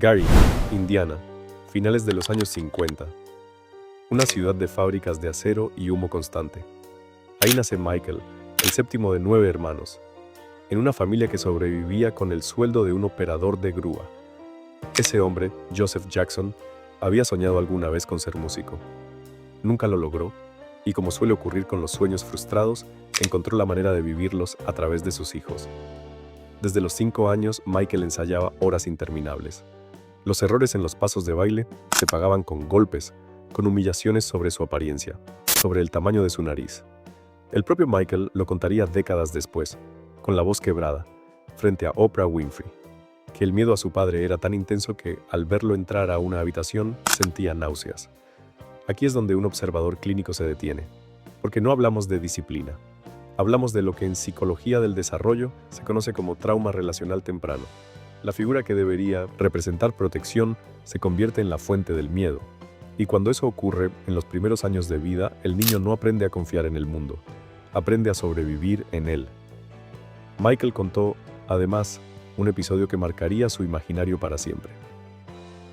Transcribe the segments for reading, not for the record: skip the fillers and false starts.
Gary, Indiana, finales de los años 50. Una ciudad de fábricas de acero y humo constante. Ahí nace Michael, el séptimo de 9 hermanos, en una familia que sobrevivía con el sueldo de un operador de grúa. Ese hombre, Joseph Jackson, había soñado alguna vez con ser músico. Nunca lo logró, y como suele ocurrir con los sueños frustrados, encontró la manera de vivirlos a través de sus hijos. Desde los 5 años, Michael ensayaba horas interminables. Los errores en los pasos de baile se pagaban con golpes, con humillaciones sobre su apariencia, sobre el tamaño de su nariz. El propio Michael lo contaría décadas después, con la voz quebrada, frente a Oprah Winfrey, que el miedo a su padre era tan intenso que, al verlo entrar a una habitación, sentía náuseas. Aquí es donde un observador clínico se detiene, porque no hablamos de disciplina. Hablamos de lo que en psicología del desarrollo se conoce como trauma relacional temprano. La figura que debería representar protección se convierte en la fuente del miedo. Y cuando eso ocurre, en los primeros años de vida, el niño no aprende a confiar en el mundo, aprende a sobrevivir en él. Michael contó, además, un episodio que marcaría su imaginario para siempre.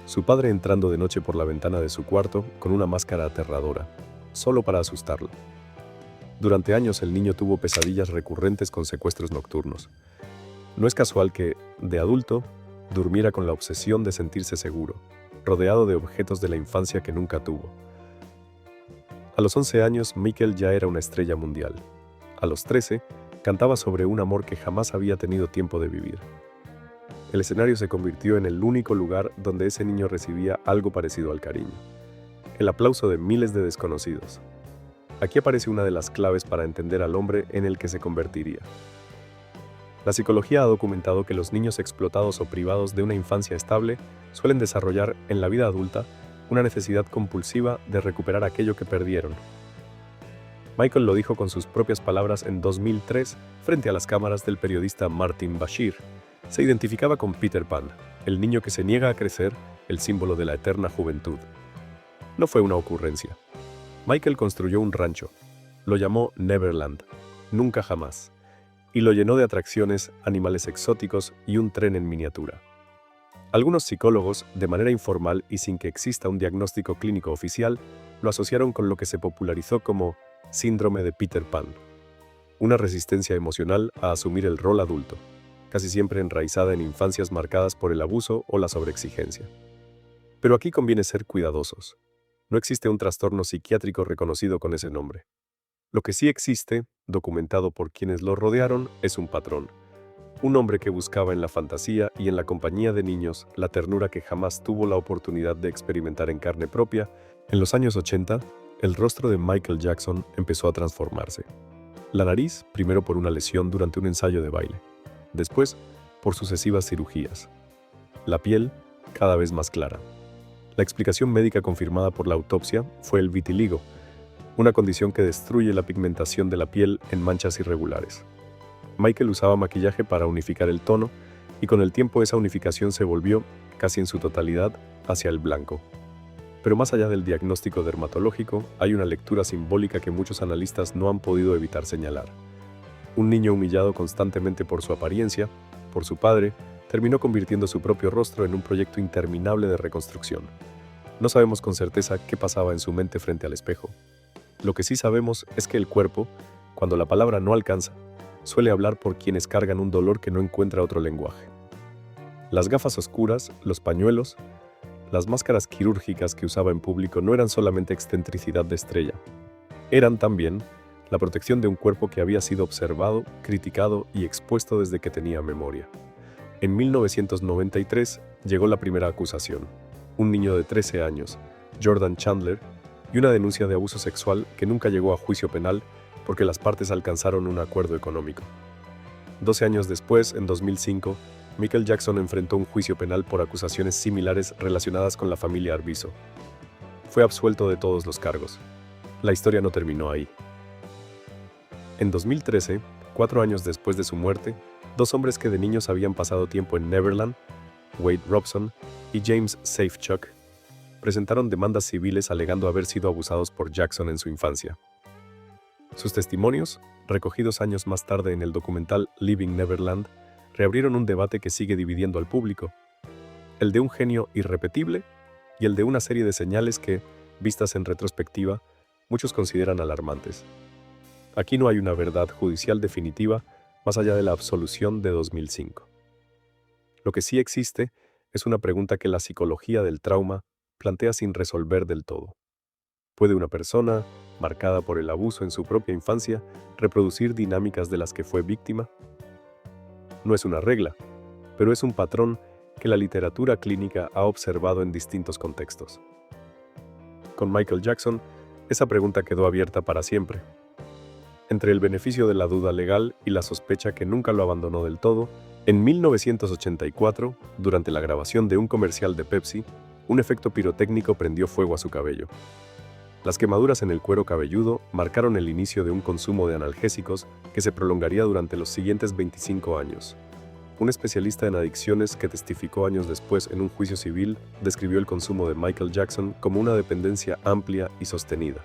Su padre entrando de noche por la ventana de su cuarto con una máscara aterradora, solo para asustarlo. Durante años el niño tuvo pesadillas recurrentes con secuestros nocturnos. No es casual que, de adulto, durmiera con la obsesión de sentirse seguro, rodeado de objetos de la infancia que nunca tuvo. A los 11 años, Michael ya era una estrella mundial. A los 13, cantaba sobre un amor que jamás había tenido tiempo de vivir. El escenario se convirtió en el único lugar donde ese niño recibía algo parecido al cariño. El aplauso de miles de desconocidos. Aquí aparece una de las claves para entender al hombre en el que se convertiría. La psicología ha documentado que los niños explotados o privados de una infancia estable suelen desarrollar, en la vida adulta, una necesidad compulsiva de recuperar aquello que perdieron. Michael lo dijo con sus propias palabras en 2003 frente a las cámaras del periodista Martin Bashir. Se identificaba con Peter Pan, el niño que se niega a crecer, el símbolo de la eterna juventud. No fue una ocurrencia. Michael construyó un rancho. Lo llamó Neverland, nunca jamás, y lo llenó de atracciones, animales exóticos y un tren en miniatura. Algunos psicólogos, de manera informal y sin que exista un diagnóstico clínico oficial, lo asociaron con lo que se popularizó como síndrome de Peter Pan, una resistencia emocional a asumir el rol adulto, casi siempre enraizada en infancias marcadas por el abuso o la sobreexigencia. Pero aquí conviene ser cuidadosos. No existe un trastorno psiquiátrico reconocido con ese nombre. Lo que sí existe, documentado por quienes lo rodearon, es un patrón. Un hombre que buscaba en la fantasía y en la compañía de niños la ternura que jamás tuvo la oportunidad de experimentar en carne propia. En los años 80, el rostro de Michael Jackson empezó a transformarse. La nariz, primero por una lesión durante un ensayo de baile. Después, por sucesivas cirugías. La piel, cada vez más clara. La explicación médica confirmada por la autopsia fue el vitiligo, una condición que destruye la pigmentación de la piel en manchas irregulares. Michael usaba maquillaje para unificar el tono, y con el tiempo esa unificación se volvió, casi en su totalidad, hacia el blanco. Pero más allá del diagnóstico dermatológico, hay una lectura simbólica que muchos analistas no han podido evitar señalar. Un niño humillado constantemente por su apariencia, por su padre, terminó convirtiendo su propio rostro en un proyecto interminable de reconstrucción. No sabemos con certeza qué pasaba en su mente frente al espejo. Lo que sí sabemos es que el cuerpo, cuando la palabra no alcanza, suele hablar por quienes cargan un dolor que no encuentra otro lenguaje. Las gafas oscuras, los pañuelos, las máscaras quirúrgicas que usaba en público no eran solamente excentricidad de estrella. Eran también la protección de un cuerpo que había sido observado, criticado y expuesto desde que tenía memoria. En 1993 llegó la primera acusación. Un niño de 13 años, Jordan Chandler, y una denuncia de abuso sexual que nunca llegó a juicio penal porque las partes alcanzaron un acuerdo económico. 12 años después, en 2005, Michael Jackson enfrentó un juicio penal por acusaciones similares relacionadas con la familia Arvizo. Fue absuelto de todos los cargos. La historia no terminó ahí. En 2013, 4 años después de su muerte, 2 hombres que de niños habían pasado tiempo en Neverland, Wade Robson y James Safechuck, presentaron demandas civiles alegando haber sido abusados por Jackson en su infancia. Sus testimonios, recogidos años más tarde en el documental Living Neverland, reabrieron un debate que sigue dividiendo al público. el de un genio irrepetible y el de una serie de señales que, vistas en retrospectiva, muchos consideran alarmantes. Aquí no hay una verdad judicial definitiva más allá de la absolución de 2005. Lo que sí existe es una pregunta que la psicología del trauma plantea sin resolver del todo. ¿Puede una persona, marcada por el abuso en su propia infancia, reproducir dinámicas de las que fue víctima? No es una regla, pero es un patrón que la literatura clínica ha observado en distintos contextos. Con Michael Jackson, esa pregunta quedó abierta para siempre. Entre el beneficio de la duda legal y la sospecha que nunca lo abandonó del todo, en 1984, durante la grabación de un comercial de Pepsi, un efecto pirotécnico prendió fuego a su cabello. Las quemaduras en el cuero cabelludo marcaron el inicio de un consumo de analgésicos que se prolongaría durante los siguientes 25 años. Un especialista en adicciones que testificó años después en un juicio civil describió el consumo de Michael Jackson como una dependencia amplia y sostenida,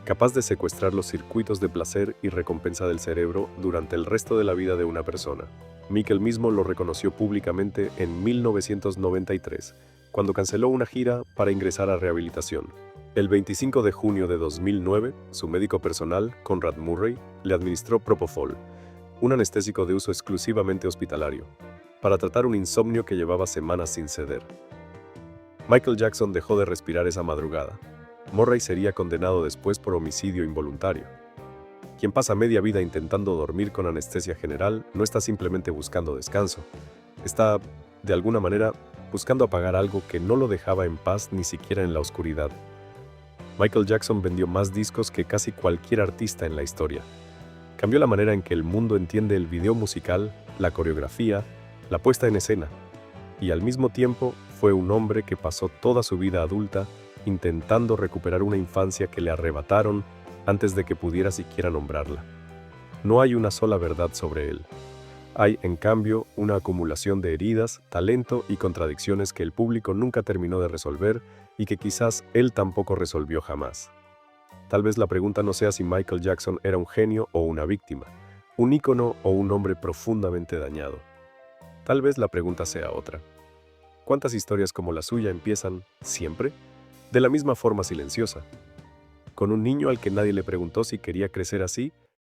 capaz de secuestrar los circuitos de placer y recompensa del cerebro durante el resto de la vida de una persona. Michael mismo lo reconoció públicamente en 1993, cuando canceló una gira para ingresar a rehabilitación. El 25 de junio de 2009, su médico personal, Conrad Murray, le administró Propofol, un anestésico de uso exclusivamente hospitalario, para tratar un insomnio que llevaba semanas sin ceder. Michael Jackson dejó de respirar esa madrugada. Murray sería condenado después por homicidio involuntario. Quien pasa media vida intentando dormir con anestesia general no está simplemente buscando descanso. Está, de alguna manera, buscando apagar algo que no lo dejaba en paz ni siquiera en la oscuridad. Michael Jackson vendió más discos que casi cualquier artista en la historia. Cambió la manera en que el mundo entiende el video musical, la coreografía, la puesta en escena. Y al mismo tiempo fue un hombre que pasó toda su vida adulta intentando recuperar una infancia que le arrebataron antes de que pudiera siquiera nombrarla. No hay una sola verdad sobre él. Hay, en cambio, una acumulación de heridas, talento y contradicciones que el público nunca terminó de resolver y que quizás él tampoco resolvió jamás. Tal vez la pregunta no sea si Michael Jackson era un genio o una víctima, un ícono o un hombre profundamente dañado. Tal vez la pregunta sea otra. ¿Cuántas historias como la suya empiezan, siempre, de la misma forma silenciosa? Con un niño al que nadie le preguntó si quería crecer así